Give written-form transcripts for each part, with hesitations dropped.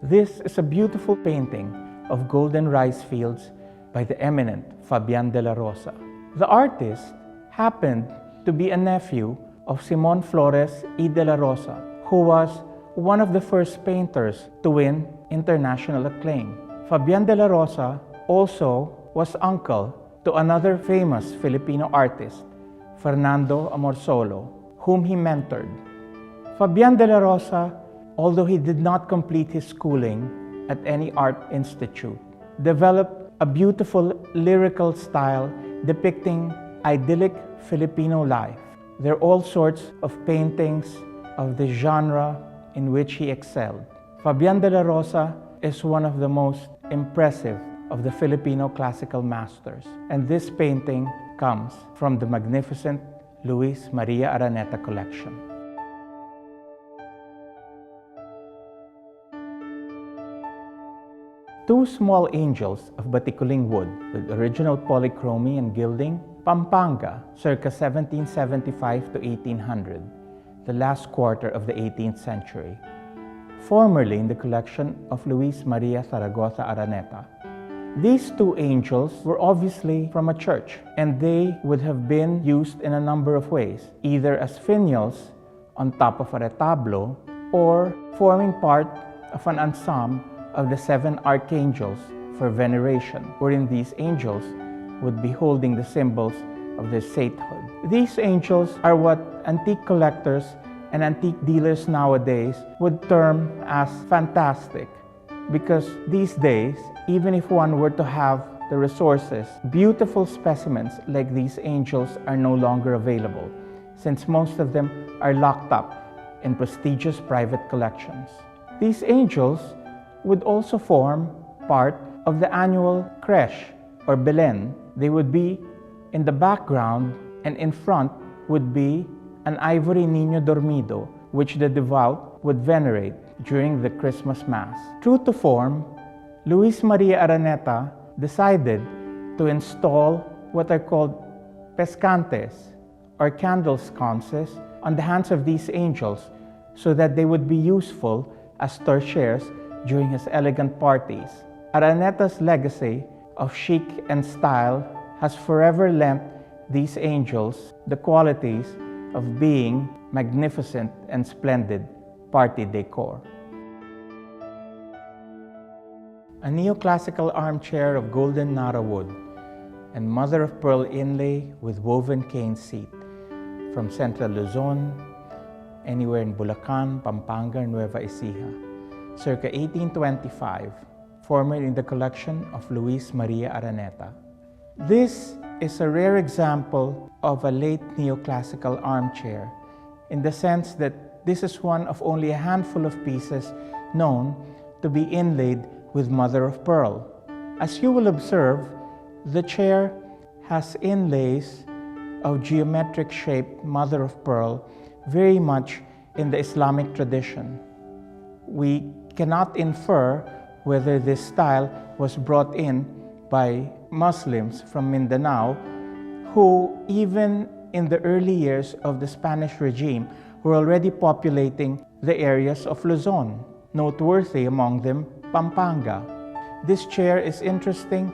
This is a beautiful painting of golden rice fields by the eminent Fabian de la Rosa. The artist happened to be a nephew of Simón Flores y de la Rosa, who was one of the first painters to win international acclaim. Fabian de la Rosa also was uncle to another famous Filipino artist, Fernando Amorsolo, whom he mentored. Fabian de la Rosa, although he did not complete his schooling at any art institute, developed a beautiful lyrical style depicting idyllic Filipino life. There are all sorts of paintings of the genre in which he excelled. Fabian de la Rosa is one of the most impressive of the Filipino classical masters, and this painting comes from the magnificent Luis Maria Araneta Collection. Two small angels of baticuling wood with original polychromy and gilding, Pampanga, circa 1775 to 1800, the last quarter of the 18th century, formerly in the collection of Luis Maria Zaragoza Araneta. These two angels were obviously from a church, and they would have been used in a number of ways, either as finials on top of a retablo or forming part of an ensemble of the 7 archangels for veneration, wherein these angels would be holding the symbols of their sainthood. These angels are what antique collectors and antique dealers nowadays would term as fantastic, because these days, even if one were to have the resources, beautiful specimens like these angels are no longer available, since most of them are locked up in prestigious private collections. These angels would also form part of the annual creche or Belen. They would be in the background, and in front would be an ivory Niño Dormido, which the devout would venerate during the Christmas Mass. True to form, Luis Maria Araneta decided to install what are called pescantes, or candle sconces, on the hands of these angels so that they would be useful as torchères during his elegant parties. Araneta's legacy of chic and style has forever lent these angels the qualities of being magnificent and splendid party decor. A neoclassical armchair of golden Nara wood and mother-of-pearl inlay with woven cane seat from central Luzon, anywhere in Bulacan, Pampanga, and Nueva Ecija, circa 1825, formerly in the collection of Luis Maria Araneta. This is a rare example of a late neoclassical armchair, in the sense that this is one of only a handful of pieces known to be inlaid with mother-of-pearl. As you will observe, the chair has inlays of geometric-shaped mother-of-pearl, very much in the Islamic tradition. We cannot infer whether this style was brought in by Muslims from Mindanao, who even in the early years of the Spanish regime were already populating the areas of Luzon, noteworthy among them Pampanga. This chair is interesting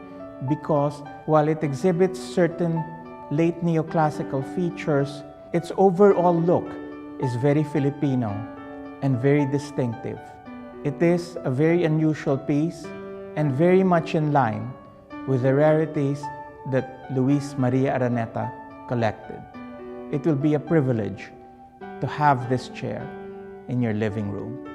because while it exhibits certain late neoclassical features, its overall look is very Filipino and very distinctive. It is a very unusual piece and very much in line with the rarities that Luis Maria Araneta collected. It will be a privilege to have this chair in your living room.